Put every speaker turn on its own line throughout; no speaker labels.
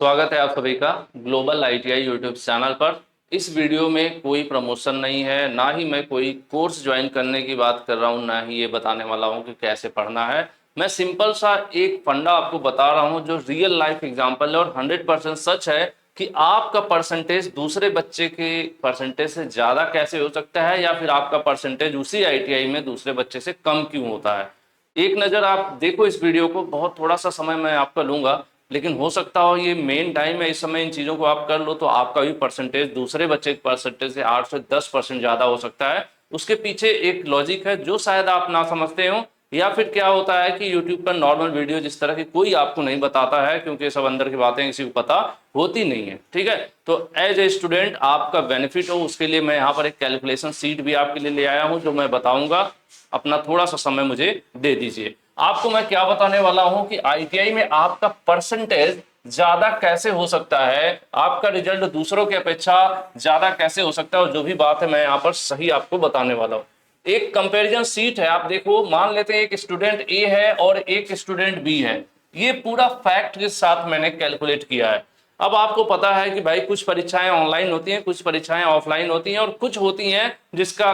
स्वागत है आप सभी का ग्लोबल आईटीआई यूट्यूब चैनल पर। इस वीडियो में कोई प्रमोशन नहीं है, ना ही मैं कोई कोर्स ज्वाइन करने की बात कर रहा हूँ, ना ही ये बताने वाला हूँ कि कैसे पढ़ना है। मैं सिंपल सा एक फंडा आपको बता रहा हूँ जो रियल लाइफ एग्जांपल है और 100% सच है कि आपका परसेंटेज दूसरे बच्चे के परसेंटेज से ज़्यादा कैसे हो सकता है, या फिर आपका परसेंटेज उसी आईटीआई में दूसरे बच्चे से कम क्यों होता है। एक नज़र आप देखो इस वीडियो को, बहुत थोड़ा सा समय मैं आपका लूंगा, लेकिन हो सकता हो ये मेन टाइम है, इस समय इन चीज़ों को आप कर लो तो आपका भी परसेंटेज दूसरे बच्चे के परसेंटेज से 8 से 10% ज़्यादा हो सकता है। उसके पीछे एक लॉजिक है जो शायद आप ना समझते हो, या फिर क्या होता है कि यूट्यूब पर नॉर्मल वीडियो जिस तरह की कोई आपको नहीं बताता है, क्योंकि ये सब अंदर की बातें किसी को पता होती नहीं है। ठीक है, तो एज ए स्टूडेंट आपका बेनिफिट हो उसके लिए मैं यहाँ पर एक कैलकुलेशन सीट भी आपके लिए ले आया हूँ जो मैं बताऊंगा। अपना थोड़ा सा समय मुझे दे दीजिए। आपको मैं क्या बताने वाला हूं कि आईटीआई में आपका परसेंटेज ज्यादा कैसे हो सकता है, आपका रिजल्ट दूसरों की अपेक्षा ज्यादा कैसे हो सकता है, और जो भी बात है मैं यहाँ पर सही आपको बताने वाला हूं। एक कंपैरिजन सीट है, आप देखो, मान लेते हैं एक स्टूडेंट ए है और एक स्टूडेंट बी है। ये पूरा फैक्ट के साथ मैंने कैलकुलेट किया है। अब आपको पता है कि भाई कुछ परीक्षाएं ऑनलाइन होती हैं, कुछ परीक्षाएं ऑफलाइन होती हैं, और कुछ होती हैं जिसका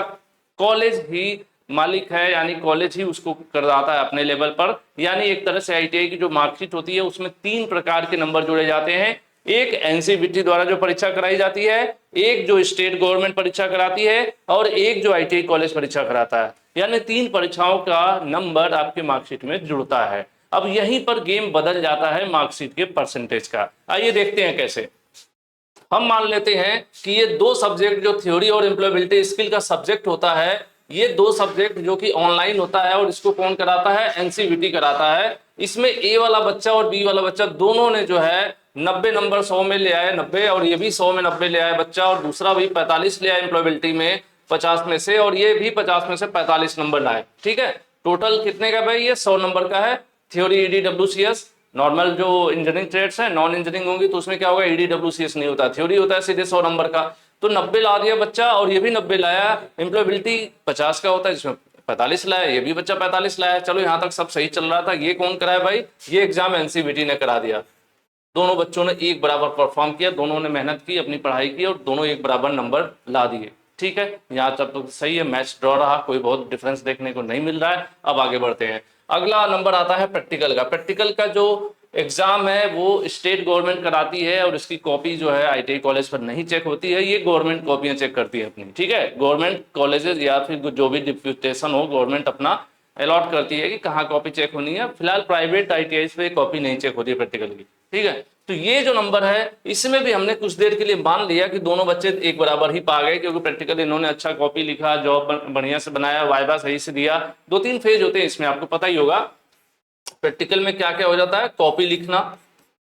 कॉलेज ही मालिक है, यानी कॉलेज ही उसको करवाता है अपने लेवल पर। यानी एक तरह से आईटीआई की जो मार्कशीट होती है उसमें 3 प्रकार के नंबर जोड़े जाते हैं। एक एनसीवीटी द्वारा जो परीक्षा कराई जाती है, एक जो स्टेट गवर्नमेंट परीक्षा कराती है, और एक जो आईटीआई कॉलेज परीक्षा कराता है। यानी 3 परीक्षाओं का नंबर आपके मार्कशीट में जुड़ता है। अब यहीं पर गेम बदल जाता है मार्कशीट के परसेंटेज का। आइए देखते हैं कैसे। हम मान लेते हैं कि ये दो सब्जेक्ट जो थ्योरी और एम्प्लॉयबिलिटी स्किल का सब्जेक्ट होता है, ये दो सब्जेक्ट जो कि ऑनलाइन होता है, और इसको कौन कराता है, एनसीवीटी कराता है। इसमें ए वाला बच्चा और बी वाला बच्चा दोनों ने जो है 90 नंबर 100 में ले आए, 90, और ये भी 100 में 90 ले आए बच्चा, और दूसरा भी 45 ले आए एम्प्लॉयबिलिटी में 50 में से, और ये भी 50 में से 45 नंबर लाए। ठीक है, टोटल कितने का भाई, ये 100 नंबर का है। थ्योरी ईडीडब्ल्यूसीएस, नॉर्मल जो इंजीनियरिंग ट्रेड्स है, नॉन इंजीनियरिंग होंगी तो उसमें क्या होगा, ईडीडब्ल्यूसीएस नहीं होता, थ्योरी होता है सीधे 100 नंबर का। तो 90 ला दिया बच्चा, और ये भी 90 लाया। एम्प्लॉयबिलिटी 50 का होता है, जिसमें 45 लाया, ये भी बच्चा 45 लाया। चलो यहाँ तक सब सही चल रहा था। ये कौन कराया भाई, ये एग्जाम एनसीवीटी ने करा दिया। दोनों बच्चों ने एक बराबर परफॉर्म किया, दोनों ने मेहनत की, अपनी पढ़ाई की, और दोनों एक बराबर नंबर ला दिए। ठीक है, यहाँ तक तो सही है, मैच ड्रॉ रहा, कोई बहुत डिफरेंस देखने को नहीं मिल रहा है। अब आगे बढ़ते हैं। अगला नंबर आता है प्रैक्टिकल का। प्रैक्टिकल का जो एग्जाम है वो स्टेट गवर्नमेंट कराती है, और इसकी कॉपी जो है आईटीआई कॉलेज पर नहीं चेक होती है, ये गवर्नमेंट कॉपियां चेक करती है अपनी। ठीक है, गवर्नमेंट कॉलेजेस या फिर जो भी डिप्यूटेशन हो, गवर्नमेंट अपना अलॉट करती है कि कहाँ कॉपी चेक होनी है। फिलहाल प्राइवेट आईटीआई पे कॉपी नहीं चेक होती है प्रैक्टिकल की। ठीक है, तो ये जो नंबर है इसमें भी हमने कुछ देर के लिए मान लिया कि दोनों बच्चे एक बराबर ही पा गए, क्योंकि प्रैक्टिकल इन्होंने अच्छा कॉपी लिखा, जॉब बढ़िया से बनाया, वाइवा सही से दिया। 2-3 फेज होते हैं इसमें, आपको पता ही होगा। प्रैक्टिकल में क्या क्या हो जाता है, कॉपी लिखना,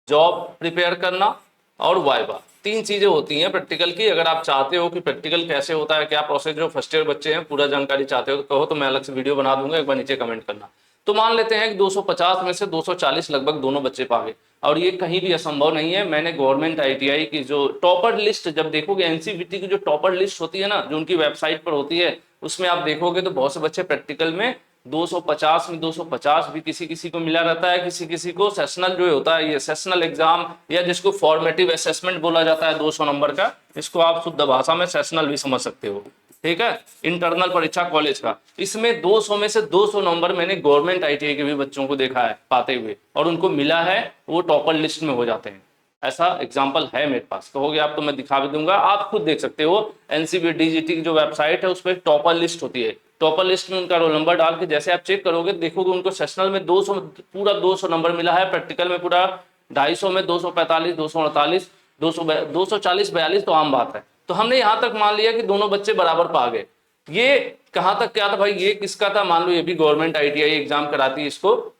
जॉब प्रिपेयर करना, और वाइवा। 3 चीजें होती हैं प्रैक्टिकल की। अगर आप चाहते हो कि प्रैक्टिकल कैसे होता है, क्या प्रोसेस, जो फर्स्ट ईयर बच्चे हैं पूरा जानकारी चाहते हो तो कहो, तो मैं अलग से वीडियो बना दूंगा, एक बार नीचे कमेंट करना। तो मान लेते हैं कि 250 में से 240 लगभग दोनों बच्चे पा गए, और ये कहीं भी असंभव नहीं है। मैंने गवर्नमेंट आईटीआई की जो टॉपर लिस्ट जब देखोगे, एनसीवीटी की जो टॉपर लिस्ट होती है ना, जो उनकी वेबसाइट पर होती है, उसमें आप देखोगे तो बहुत से बच्चे प्रैक्टिकल में 250 में 250 भी किसी किसी को मिला रहता है। किसी किसी को सेशनल जो होता है, ये सेशनल एग्जाम, या जिसको फॉर्मेटिव असेसमेंट बोला जाता है 200 नंबर का, इसको आप शुद्ध भाषा में सेशनल भी समझ सकते हो। ठीक है, इंटरनल परीक्षा कॉलेज का, इसमें 200 में से 200 नंबर मैंने गवर्नमेंट आईटीआई के भी बच्चों को देखा है पाते हुए, और उनको मिला है, वो टॉपर लिस्ट में हो जाते हैं। ऐसा एग्जाम्पल है मेरे पास, कहोगे आप तो मैं दिखा भी दूंगा, आप खुद देख सकते हो। एनसीवीटीजीटी की जो वेबसाइट है उस पर टॉपर लिस्ट होती है। टॉपर लिस्ट में उनका रोल नंबर डाल के जैसे आप चेक करोगे, देखोगे उनको सेशनल में 200 पूरा 200 नंबर मिला है, प्रैक्टिकल में पूरा 250 में 245, 248, 240, 42 तो आम बात है। तो हमने यहाँ तक मान लिया कि दोनों बच्चे बराबर पा गए। ये कहाँ तक क्या था भाई, ये किसका था, मान लो ये भी गवर्नमेंट आईटीआई एग्जाम कराती है, इसको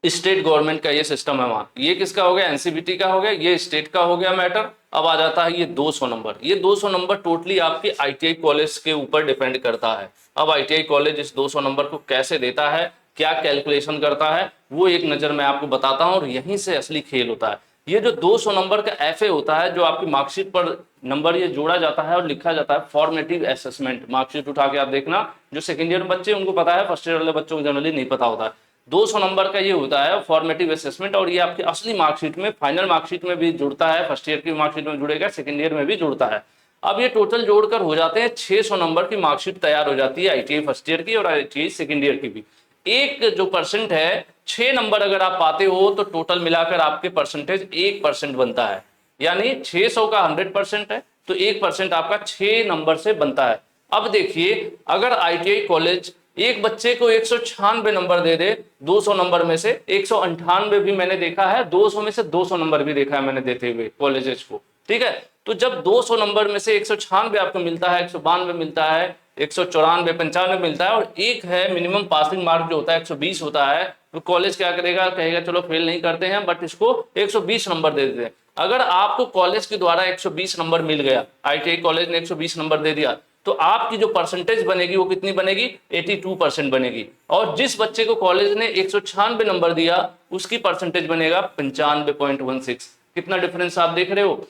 स्टेट गवर्नमेंट का ये सिस्टम है वहां। ये किसका हो गया, एनसीवीटी का हो गया, ये स्टेट का हो गया मैटर। अब आ जाता है ये 200 नंबर। ये 200 नंबर टोटली आपके आईटीआई कॉलेज के ऊपर डिपेंड करता है। अब आईटीआई कॉलेज इस 200 नंबर को कैसे देता है, क्या कैलकुलेशन करता है, वो एक नजर मैं आपको बताता हूं, और यहीं से असली खेल होता है। ये जो 200 नंबर का एफए होता है, जो आपकी मार्कशीट पर नंबर ये जोड़ा जाता है और लिखा जाता है, फॉर्मेटिव असेसमेंट। मार्कशीट उठा के आप देखना, जो सेकंड ईयर में बच्चे उनको पता है, फर्स्ट ईयर वाले बच्चों को जनरली नहीं पता होता है। 200 नंबर का ये होता है फॉर्मेटिव असेसमेंट, और ये आपकी असली मार्कशीट में, फाइनल मार्कशीट में भी जुड़ता है, फर्स्ट ईयर की मार्कशीट में जुड़ेगा, सेकंड ईयर में भी जुड़ता है। अब ये टोटल जोड़कर हो जाते हैं 600 नंबर की मार्कशीट तैयार हो जाती है ITI फर्स्ट ईयर की और ITI सेकंड ईयर की भी। एक जो परसेंट है, 6 नंबर अगर आप पाते हो तो टोटल मिलाकर आपके परसेंटेज 1% बनता है, यानी 600 का 100% है तो 1% आपका 6 नंबर से बनता है। अब देखिए, अगर ITI कॉलेज एक बच्चे को 196 नंबर दे दे 200 नंबर में से, 198 भी मैंने देखा है, 200 में से 200 नंबर भी देखा है मैंने देते हुए कॉलेजेस को, ठीक है। तो जब 200 नंबर में से 196 आपको मिलता है, 192 मिलता है, 194 95 मिलता है, और एक है मिनिमम पासिंग मार्क जो होता है 120 होता है, तो कॉलेज क्या करेगा, कहेगा चलो फेल नहीं करते हैं बट इसको 120 नंबर दे देते हैं। अगर आपको कॉलेज के द्वारा 120 नंबर मिल गया, ITI कॉलेज ने 120 नंबर दे दिया, तो आपकी जो परसेंटेज बनेगी वो कितनी बनेगी, 82% बनेगी। और जिस बच्चे को कॉलेज ने 196 नंबर दिया उसकी परसेंटेज बनेगा 95.16। कितना डिफरेंस आप देख रहे हो,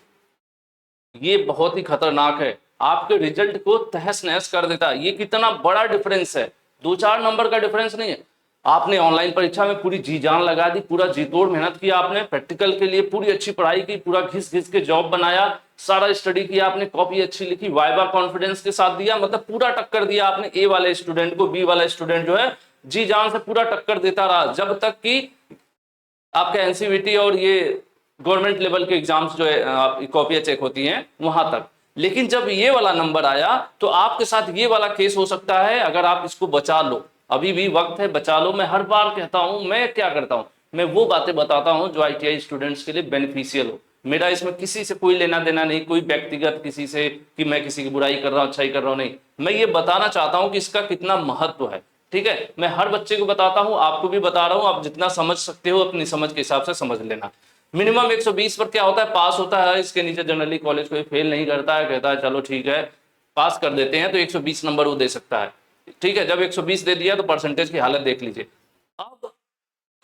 ये बहुत ही खतरनाक है, आपके रिजल्ट को तहस नहस कर देता है। ये कितना बड़ा डिफरेंस है, 2-4 नंबर का डिफरेंस नहीं है। आपने ऑनलाइन परीक्षा में पूरी जी जान लगा दी, पूरा जी तोड़ मेहनत किया आपने, प्रैक्टिकल के लिए पूरी अच्छी पढ़ाई की, पूरा घिस घिस के जॉब बनाया, सारा स्टडी किया आपने, कॉपी अच्छी लिखी, वाइवा कॉन्फिडेंस के साथ दिया, मतलब पूरा टक्कर दिया आपने ए वाले स्टूडेंट को। बी वाला स्टूडेंट जो है जी जान से पूरा टक्कर देता रहा, जब तक कि आपका NCVT और ये गवर्नमेंट लेवल के एग्जाम्स जो है कॉपियां चेक होती हैं वहां तक। लेकिन जब ये वाला नंबर आया तो आपके साथ ये वाला केस हो सकता है, अगर आप इसको बचा लो, अभी भी वक्त है, बचा लो। मैं हर बार कहता हूं, मैं क्या करता हूं, मैं वो बातें बताता हूं जो ITI स्टूडेंट्स के लिए बेनिफिशियल हो। मेरा इसमें किसी से कोई लेना देना नहीं, कोई व्यक्तिगत किसी से कि मैं किसी की बुराई कर रहा हूं, अच्छाई कर रहा हूं, नहीं। मैं ये बताना चाहता हूं कि इसका कितना महत्व है, ठीक है। मैं हर बच्चे को बताता हूं, आपको भी बता रहा हूं, आप जितना समझ सकते हो अपनी समझ के हिसाब से समझ लेना। मिनिमम 120 पर क्या होता है, पास होता है, इसके नीचे जनरली कॉलेज कोई फेल नहीं करता है, कहता है चलो ठीक है पास कर देते हैं, तो 120 नंबर वो दे सकता है, ठीक है। जब 120 दे दिया तो परसेंटेज की हालत देख लीजिए। अब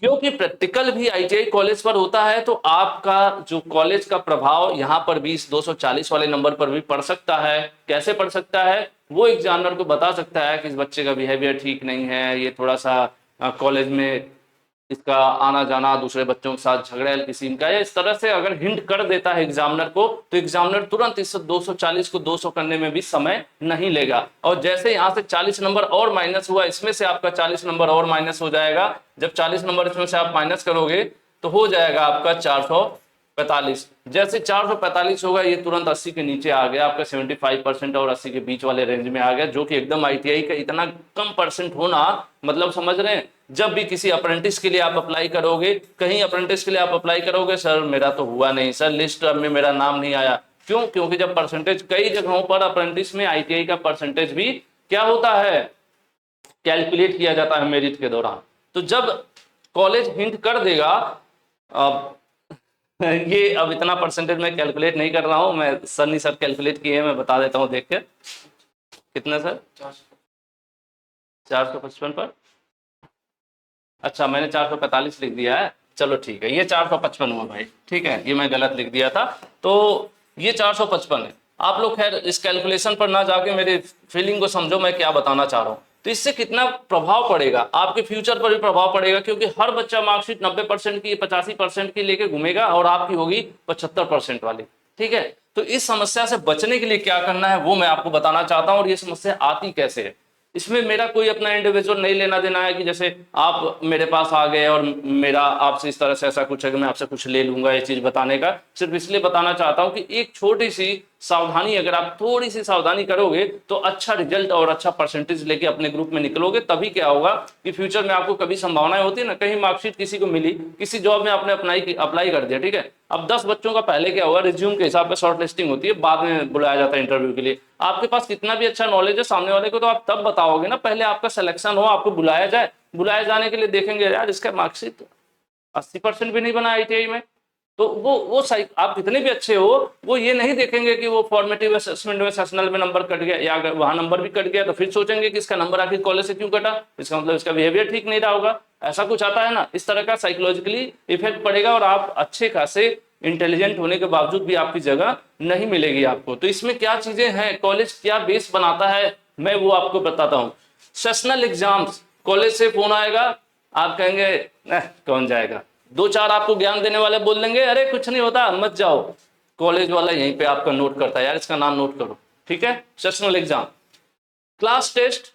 क्योंकि प्रैक्टिकल भी ITI कॉलेज पर होता है, तो आपका जो कॉलेज का प्रभाव यहाँ पर भी 240 वाले नंबर पर भी पड़ सकता है। कैसे पड़ सकता है, वो एग्जामिनर को बता सकता है कि इस बच्चे का बिहेवियर ठीक नहीं है, ये थोड़ा सा कॉलेज में इसका आना जाना दूसरे बच्चों के साथ झगड़ेल किस्म का, या इस तरह से अगर हिंट कर देता है एग्जामिनर को, तो एग्जामिनर तुरंत इस 240 को 200 करने में भी समय नहीं लेगा। और जैसे यहाँ से 40 नंबर और माइनस हुआ, इसमें से आपका 40 नंबर और माइनस हो जाएगा। जब 40 नंबर इसमें से आप माइनस करोगे तो हो जाएगा आपका 445। जैसे 445 होगा, ये तुरंत 80 के नीचे आ गया, आपका 75% और 80 के बीच वाले रेंज में आ गया, जो कि एकदम ITI का इतना कम परसेंट होना, मतलब समझ रहे हैं। जब भी किसी अप्रेंटिस के लिए आप अप्लाई करोगे, कहीं अप्रेंटिस के लिए आप अप्लाई करोगे, सर मेरा तो हुआ नहीं, सर लिस्ट में मेरा नाम नहीं आया, क्यों? क्योंकि जब परसेंटेज, कई जगहों पर अप्रेंटिस में ITI का परसेंटेज भी क्या होता है, कैलकुलेट किया जाता है मेरिट के दौरान। तो जब कॉलेज हिंट कर देगा, अब ये अब इतना परसेंटेज मैं कैलकुलेट नहीं कर रहा हूं, मैं सर सर कैलकुलेट किए हैं, मैं बता देता हूं देख के। कितना सर? 455 पर, अच्छा मैंने 445 लिख दिया है, चलो ठीक है, ये 455 हुआ भाई, ठीक है, ये मैं गलत लिख दिया था, तो ये 455 है। आप लोग खैर इस कैलकुलेशन पर ना जाके मेरी फीलिंग को समझो, मैं क्या बताना चाह रहा हूँ। तो इससे कितना प्रभाव पड़ेगा, आपके फ्यूचर पर भी प्रभाव पड़ेगा, क्योंकि हर बच्चा मार्कशीट 90% की, 85% की लेके घूमेगा और आपकी होगी 75% वाली, ठीक है। तो इस समस्या से बचने के लिए क्या करना है वो मैं आपको बताना चाहता हूँ, और ये समस्या आती कैसे है। इसमें मेरा कोई अपना इंडिविजुअल नहीं लेना देना है कि जैसे आप मेरे पास आ गए और मेरा आपसे इस तरह से ऐसा कुछ है कि मैं आपसे कुछ ले लूंगा, ये चीज बताने का सिर्फ इसलिए बताना चाहता हूं कि एक छोटी सी सावधानी, अगर आप थोड़ी सी सावधानी करोगे तो अच्छा रिजल्ट और अच्छा परसेंटेज लेके अपने ग्रुप में निकलोगे। तभी क्या होगा कि फ्यूचर में आपको कभी संभावनाएं होती है ना, कहीं मार्कशीट किसी को मिली, किसी जॉब में आपने अप्लाई कर दिया, ठीक है। अब 10 बच्चों का पहले क्या होगा, रिज्यूम के हिसाब से शॉर्ट लिस्टिंग होती है, बाद में बुलाया जाता है इंटरव्यू के लिए। आपके पास कितना भी अच्छा नॉलेज है, सामने वाले को तो आप तब बताओगे ना, पहले आपका सिलेक्शन हो, आपको बुलाया जाए, बुलाए जाने के लिए देखेंगे यार इसका मार्कशीट 80% भी नहीं बना ITI में, तो वो आप कितने भी अच्छे हो, वो ये नहीं देखेंगे कि वो फॉर्मेटिव असेसमेंट में सेशनल में नंबर कट गया, या अगर वहां नंबर भी कट गया तो फिर सोचेंगे कि इसका नंबर आखिर कॉलेज से क्यों कटा, इसका मतलब इसका बिहेवियर ठीक नहीं रहा होगा। ऐसा कुछ आता है ना, इस तरह का साइकोलॉजिकली इफेक्ट पड़ेगा और आप अच्छे खासे इंटेलिजेंट होने के बावजूद भी आपकी जगह नहीं मिलेगी आपको। तो इसमें क्या चीजें हैं, कॉलेज क्या बेस बनाता है, मैं वो आपको बताता हूँ। सेशनल एग्जाम्स, कॉलेज से फोन आएगा, आप कहेंगे कौन जाएगा, दो चार आपको ज्ञान देने वाले बोल देंगे अरे कुछ नहीं होता मत जाओ, कॉलेज वाला यहीं पे आपका नोट करता है, यार इसका नाम नोट करो, ठीक है। सेशनल एग्जाम, क्लास टेस्ट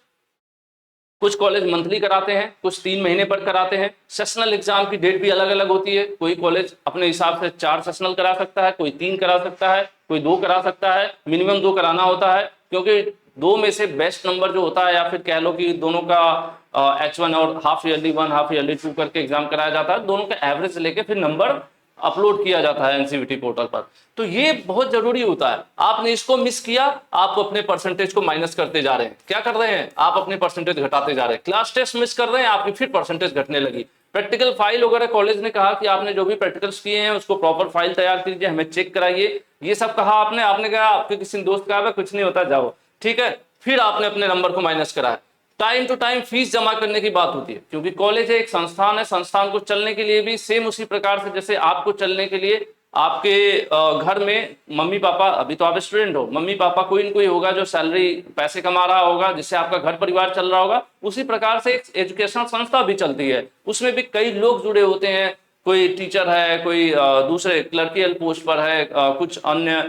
कुछ कॉलेज मंथली कराते हैं, कुछ 3 महीने पर कराते हैं। सेशनल एग्जाम की डेट भी अलग अलग होती है, कोई कॉलेज अपने हिसाब से 4 सेशनल करा सकता है, कोई 3 करा सकता है, कोई 2 करा सकता है, मिनिमम 2 कराना होता है, क्योंकि 2 में से बेस्ट नंबर जो होता है, या फिर कह लो कि दोनों का H1 और हाफ ईयरली 1 हाफ ईयरली 2 करके एग्जाम कराया जाता है, दोनों का एवरेज लेके फिर नंबर अपलोड किया जाता है एनसीवीटी पोर्टल पर। तो ये बहुत जरूरी होता है, आपने इसको मिस किया, आप अपने परसेंटेज को माइनस करते जा रहे हैं। क्या कर रहे हैं आप, अपने परसेंटेज घटाते जा रहे हैं। क्लास टेस्ट मिस कर रहे हैं, आपकी फिर परसेंटेज घटने लगी। प्रैक्टिकल फाइल वगैरह कॉलेज ने कहा कि आपने जो भी प्रैक्टिकल्स किए हैं उसको प्रॉपर फाइल तैयार कीजिए, हमें चेक कराइए, ये सब कहा आपने। आपने कहा आपके किसी दोस्त का कुछ नहीं होता जाओ, ठीक है, फिर आपने अपने नंबर को माइनस कराया। टाइम टू टाइम फीस जमा करने की बात होती है, क्योंकि कॉलेज एक संस्थान है, संस्थान को चलने के लिए भी सेम उसी प्रकार से जैसे आपको चलने के लिए आपके घर में मम्मी पापा, अभी तो आप स्टूडेंट हो, मम्मी पापा कोई न कोई होगा जो सैलरी पैसे कमा रहा होगा, जिससे आपका घर परिवार चल रहा होगा, उसी प्रकार से एक एजुकेशनल संस्था भी चलती है, उसमें भी कई लोग जुड़े होते हैं। कोई टीचर है, कोई दूसरे क्लर्कियल पोस्ट पर है, कुछ अन्य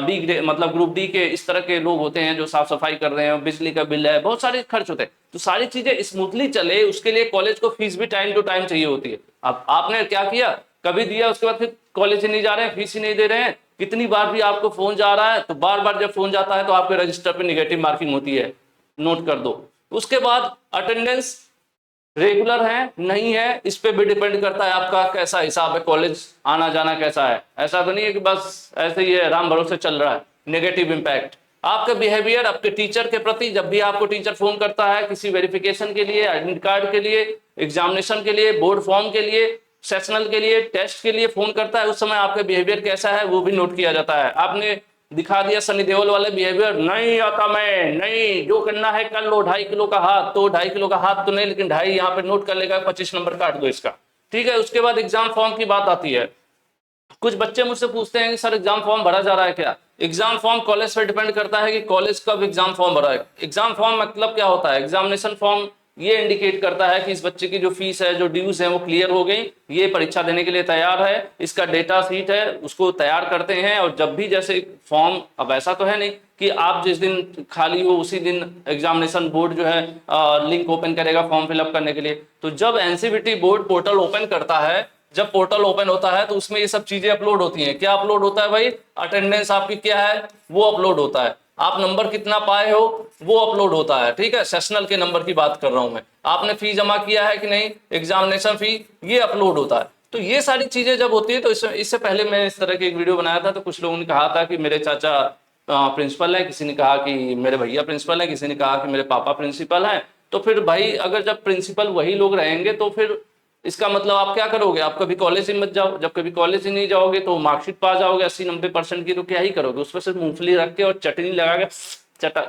डी ग्रेड मतलब ग्रुप डी के इस तरह के लोग होते हैं जो साफ सफाई कर रहे हैं, बिजली का बिल है, बहुत सारे खर्च होते हैं। तो सारी चीजें स्मूथली चले उसके लिए कॉलेज को फीस भी टाइम टू टाइम चाहिए होती है। अब आपने क्या किया, कभी दिया उसके बाद फिर कॉलेज ही नहीं जा रहे हैं, फीस ही नहीं दे रहे हैं, कितनी बार भी आपको फोन जा रहा है, तो बार बार जब फोन जाता है तो आपके रजिस्टर पे निगेटिव मार्किंग होती है, नोट कर दो। उसके बाद अटेंडेंस रेगुलर है नहीं है, इस पे भी डिपेंड करता है आपका कैसा हिसाब है, कॉलेज आना जाना कैसा है। ऐसा तो नहीं है कि बस ऐसे ही राम भरोसे चल रहा है। नेगेटिव इंपैक्ट आपका बिहेवियर आपके टीचर के प्रति, जब भी आपको टीचर फोन करता है किसी वेरिफिकेशन के लिए, आइडेंटिटी कार्ड के लिए, एग्जामिनेशन के लिए, बोर्ड फॉर्म के लिए, सेशनल के लिए, टेस्ट के लिए फोन करता है, उस समय आपका बिहेवियर कैसा है वो भी नोट किया जाता है। आपने दिखा दिया सनी देओल वाले बिहेवियर, नहीं आता मैं नहीं, जो करना है कर लो, 2.5 किलो का हाथ तो 2.5 किलो का हाथ तो नहीं, लेकिन 2.5 यहाँ पे नोट कर लेगा, 25 नंबर काट दो इसका, ठीक है। उसके बाद एग्जाम फॉर्म की बात आती है। कुछ बच्चे मुझसे पूछते हैं कि सर एग्जाम फॉर्म भरा जा रहा है क्या। एग्जाम फॉर्म कॉलेज पर डिपेंड करता है कि कॉलेज कब एग्जाम फॉर्म भरा है। एग्जाम फॉर्म मतलब क्या होता है, एग्जामिनेशन फॉर्म ये इंडिकेट करता है कि इस बच्चे की जो फीस है, जो ड्यूज है वो क्लियर हो गई, ये परीक्षा देने के लिए तैयार है, इसका डेटा शीट है उसको तैयार करते हैं। और जब भी जैसे फॉर्म, अब ऐसा तो है नहीं कि आप जिस दिन खाली हो उसी दिन एग्जामिनेशन बोर्ड जो है लिंक ओपन करेगा फॉर्म फिलअप करने के लिए। तो जब एनसीवीटी बोर्ड पोर्टल ओपन करता है, जब पोर्टल ओपन होता है तो उसमें ये सब चीजें अपलोड होती हैं। क्या अपलोड होता है भाई, अटेंडेंस आपकी क्या है वो अपलोड होता है, आप नंबर कितना पाए हो वो अपलोड होता है, ठीक है। सेशनल के नंबर की बात कर रहा हूं मैं, आपने फी जमा किया है कि नहीं, एग्जामिनेशन फी, ये अपलोड होता है। तो ये सारी चीजें जब होती है तो इससे पहले मैंने इस तरह की एक वीडियो बनाया था, तो कुछ लोगों ने कहा था कि मेरे चाचा प्रिंसिपल है, किसी ने कहा कि मेरे भैया प्रिंसिपल है, किसी ने कहा कि मेरे पापा प्रिंसिपल हैं। तो फिर भाई अगर जब प्रिंसिपल वही लोग रहेंगे तो फिर इसका मतलब आप क्या करोगे, आप कभी कॉलेज ही मत जाओ। जब कभी कॉलेज ही नहीं जाओगे तो मार्कशीट पा जाओगे 80-90% की, तो क्या ही करोगे, उस पर सिर्फ मूंगफली रख के और चटनी लगा के चटा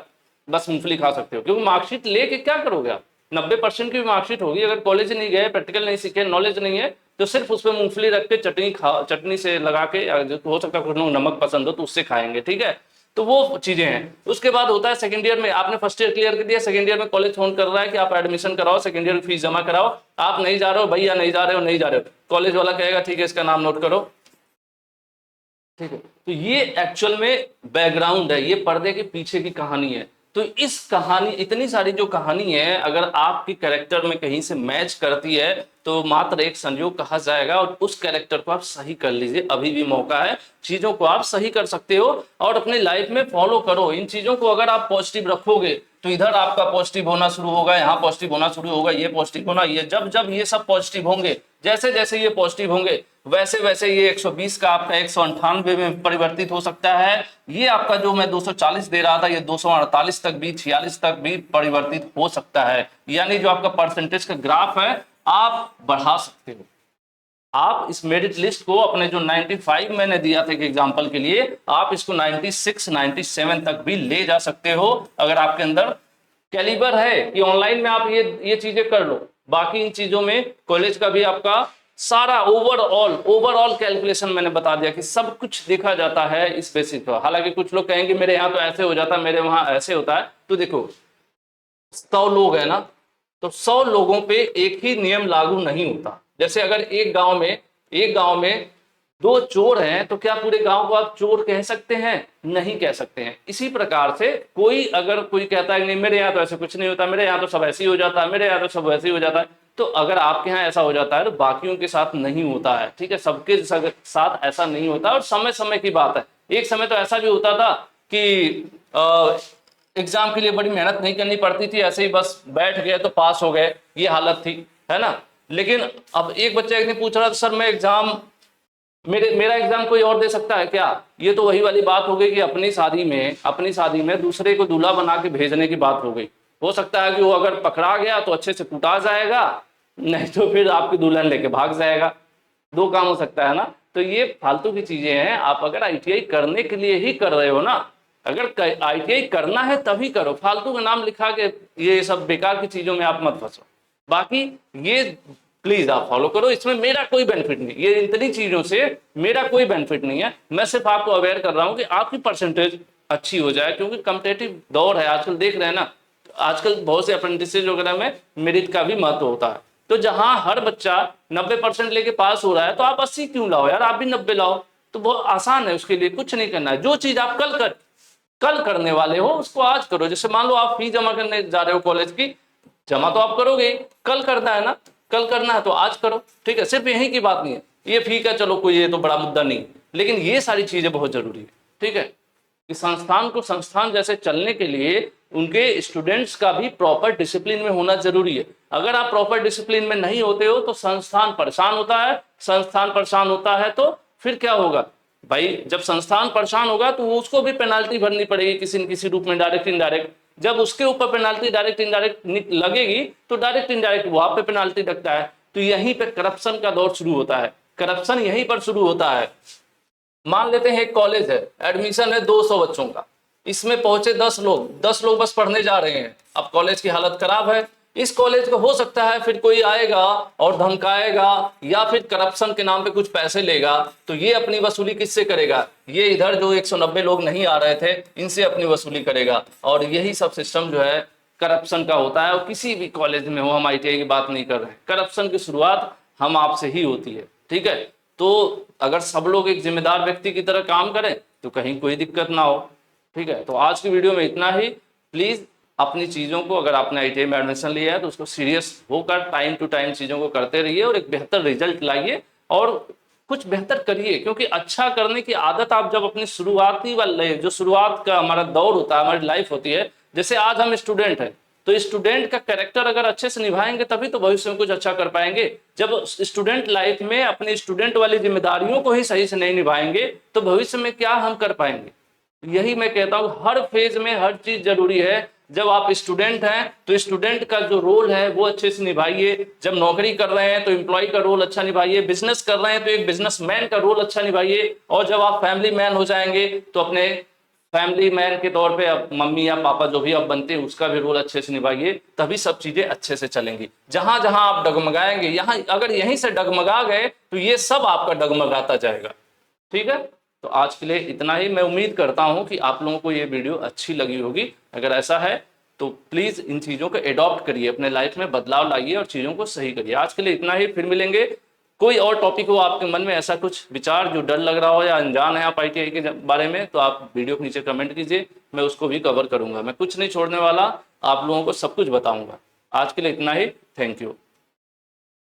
बस मूंगफली खा सकते हो, क्योंकि मार्कशीट लेके क्या करोगे आप। 90% की भी मार्कशीट होगी, अगर कॉलेज नहीं गए, प्रैक्टिकल नहीं सीखे, नॉलेज नहीं है, तो सिर्फ उस पर मूंगफली रख के चटनी से लगा के, हो सकता है कुछ लोग नमक पसंद हो तो उससे खाएंगे, ठीक है। तो वो चीजें हैं। उसके बाद होता है सेकंड ईयर में, आपने फर्स्ट ईयर क्लियर कर दिया, सेकंड ईयर में कॉलेज फोन कर रहा है कि आप एडमिशन कराओ, सेकंड ईयर की फीस जमा कराओ, आप नहीं जा रहे हो भैया, नहीं जा रहे हो, नहीं जा रहे हो, कॉलेज वाला कहेगा ठीक है इसका नाम नोट करो, ठीक है। तो ये एक्चुअल में बैकग्राउंड है, ये पर्दे के पीछे की कहानी है। तो इस कहानी, इतनी सारी जो कहानी है, अगर आपकी कैरेक्टर में कहीं से मैच करती है तो मात्र एक संयोग कहा जाएगा, और उस कैरेक्टर को आप सही कर लीजिए, अभी भी मौका है, चीजों को आप सही कर सकते हो और अपनी लाइफ में फॉलो करो। इन चीजों को अगर आप पॉजिटिव रखोगे तो इधर आपका पॉजिटिव होना शुरू होगा, यहाँ पॉजिटिव होना शुरू होगा, ये पॉजिटिव होना, ये जब ये सब पॉजिटिव होंगे, जैसे जैसे ये पॉजिटिव होंगे वैसे वैसे ये 120 का आपका 198 में परिवर्तित हो सकता है। ये आपका जो मैं 240 दे रहा था, ये 248 तक भी, 46 तक भी परिवर्तित हो सकता है। यानी जो आपका परसेंटेज का ग्राफ है आप बढ़ा सकते हो। आप इस मेरिट लिस्ट को अपने जो 95 मैंने दिया था एक एग्जांपल के लिए, आप इसको 96, 97 तक भी ले जा सकते हो, अगर आपके अंदर कैलिबर है कि ऑनलाइन में आप ये चीजें कर लो। बाकी इन चीजों में कॉलेज का भी आपका सारा ओवरऑल कैलकुलेशन मैंने बता दिया कि सब कुछ देखा जाता है इस बेसिस पर। हालांकि कुछ लोग कहेंगे मेरे यहाँ तो ऐसे हो जाता है, मेरे वहां ऐसे होता है। तो देखो 100 लोग है ना, तो 100 लोगों पे एक ही नियम लागू नहीं होता। जैसे अगर एक गांव में 2 चोर हैं तो क्या पूरे गांव को आप चोर कह सकते हैं? नहीं कह सकते हैं। इसी प्रकार से अगर कोई कहता है नहीं मेरे यहाँ तो ऐसे कुछ नहीं होता, मेरे यहाँ तो सब ऐसे ही हो जाता है, मेरे यहाँ तो सब वैसे ही हो जाता है, तो अगर आपके यहाँ ऐसा हो जाता है तो बाकियों के साथ नहीं होता है। ठीक है, सबके साथ ऐसा नहीं होता। और समय समय की बात है, एक समय तो ऐसा भी होता था कि एग्जाम के लिए बड़ी मेहनत नहीं करनी पड़ती थी, ऐसे ही बस बैठ गए तो पास हो गए, ये हालत थी, है ना। लेकिन अब एक बच्चा एक दिन पूछ रहा था सर मैं मेरा एग्जाम कोई और दे सकता है क्या? ये तो वही वाली बात हो गई कि अपनी शादी में दूसरे को दूल्हा बना के भेजने की बात हो गई। हो सकता है कि वो अगर पकड़ा गया तो अच्छे से कुटा जाएगा, नहीं तो फिर आपकी दुल्हन लेके भाग जाएगा। 2 काम हो सकता है ना। तो ये फालतू की चीजें हैं। आप अगर ITI करने के लिए ही कर रहे हो ना, अगर ITI करना है तभी करो, फालतू का नाम लिखा के ये सब बेकार की चीजों में आप मत फंसो। बाकी ये प्लीज आप फॉलो करो, इसमें मेरा कोई बेनिफिट नहीं, ये इतनी चीजों से मेरा कोई बेनिफिट नहीं है। मैं सिर्फ आपको अवेयर कर रहा हूं कि आपकी परसेंटेज अच्छी हो जाए, क्योंकि कॉम्पिटिटिव दौर है आजकल, देख रहे हैं ना। आजकल बहुत से अप्रेंटिसेज वगैरह में मेरिट का भी महत्व होता है। तो जहां हर बच्चा 90% लेके पास हो रहा है तो आप 80 क्यों लाओ यार, आप भी 90 लाओ। तो बहुत आसान है, उसके लिए कुछ नहीं करना है। जो चीज आप कल करने वाले हो उसको आज करो। जैसे मान लो आप फी जमा करने जा रहे हो कॉलेज की, जमा तो आप करोगे, कल करना है ना, कल करना है तो आज करो। ठीक है, सिर्फ यही की बात नहीं है, ये फी का चलो कोई ये तो बड़ा मुद्दा नहीं, लेकिन ये सारी चीजें बहुत जरूरी है। ठीक है, कि संस्थान को संस्थान जैसे चलने के लिए उनके स्टूडेंट्स का भी प्रॉपर डिसिप्लिन में होना जरूरी है। अगर आप प्रॉपर डिसिप्लिन में नहीं होते हो तो संस्थान परेशान होता है। संस्थान परेशान होता है तो फिर क्या होगा भाई, जब संस्थान परेशान होगा तो उसको भी पेनाल्टी भरनी पड़ेगी किसी न किसी रूप में, डायरेक्ट इनडायरेक्ट। जब उसके ऊपर पेनाल्टी डायरेक्ट इनडायरेक्ट लगेगी तो डायरेक्ट इनडायरेक्ट वहां पे पेनाल्टी लगता है। तो यहीं पे करप्शन का दौर शुरू होता है, करप्शन यहीं पर शुरू होता है। मान लेते हैं एक कॉलेज है, एडमिशन है 200 बच्चों का, इसमें पहुंचे 10 लोग बस पढ़ने जा रहे हैं। अब कॉलेज की हालत खराब है। इस कॉलेज को हो सकता है फिर कोई आएगा और धमकाएगा या फिर करप्शन के नाम पे कुछ पैसे लेगा, तो ये अपनी वसूली किससे करेगा? ये इधर जो 190 लोग नहीं आ रहे थे इनसे अपनी वसूली करेगा। और यही सब सिस्टम जो है करप्शन का होता है। और किसी भी कॉलेज में हो, हम ITI की बात नहीं कर रहे हैं, करप्शन की शुरुआत हम आपसे ही होती है। ठीक है, तो अगर सब लोग एक जिम्मेदार व्यक्ति की तरह काम करें तो कहीं कोई दिक्कत ना हो। ठीक है, तो आज की वीडियो में इतना ही। प्लीज अपनी चीज़ों को, अगर आपने ITI में एडमिशन लिया है तो उसको सीरियस होकर टाइम टू टाइम चीज़ों को करते रहिए और एक बेहतर रिजल्ट लाइए और कुछ बेहतर करिए। क्योंकि अच्छा करने की आदत आप जब अपनी शुरुआती वाले जो शुरुआत का हमारा दौर होता है, हमारी लाइफ होती है, जैसे आज हम स्टूडेंट हैं तो स्टूडेंट का कैरेक्टर अगर अच्छे से निभाएंगे तभी तो भविष्य में कुछ अच्छा कर पाएंगे। जब स्टूडेंट लाइफ में अपने स्टूडेंट वाली जिम्मेदारियों को ही सही से नहीं निभाएंगे तो भविष्य में क्या हम कर पाएंगे। यही मैं कहता हूं, हर फेज में हर चीज जरूरी है। जब आप स्टूडेंट हैं तो स्टूडेंट का जो रोल है वो अच्छे से निभाइए। जब नौकरी कर रहे हैं तो एम्प्लॉय का रोल अच्छा निभाइए। बिजनेस कर रहे हैं तो एक बिजनेसमैन का रोल अच्छा निभाइए। और जब आप फैमिली मैन हो जाएंगे तो अपने फैमिली मैन के तौर पे अब मम्मी या पापा जो भी आप बनते हैं उसका भी रोल अच्छे से निभाइए, तभी सब चीजें अच्छे से चलेंगी। जहां जहां आप डगमगाएंगे, यहाँ अगर यहीं से डगमगा गए तो ये सब आपका डगमगाता जाएगा। ठीक है, तो आज के लिए इतना ही। मैं उम्मीद करता हूं कि आप लोगों को ये वीडियो अच्छी लगी होगी। अगर ऐसा है तो प्लीज इन चीजों को एडॉप्ट करिए, अपने लाइफ में बदलाव लाइए और चीजों को सही करिए। आज के लिए इतना ही, फिर मिलेंगे। कोई और टॉपिक हो आपके मन में, ऐसा कुछ विचार जो डर लग रहा हो या अनजान है आप ITI के बारे में, तो आप वीडियो के नीचे कमेंट कीजिए, मैं उसको भी कवर करूंगा। मैं कुछ नहीं छोड़ने वाला, आप लोगों को सब कुछ बताऊंगा। आज के लिए इतना ही, थैंक यू।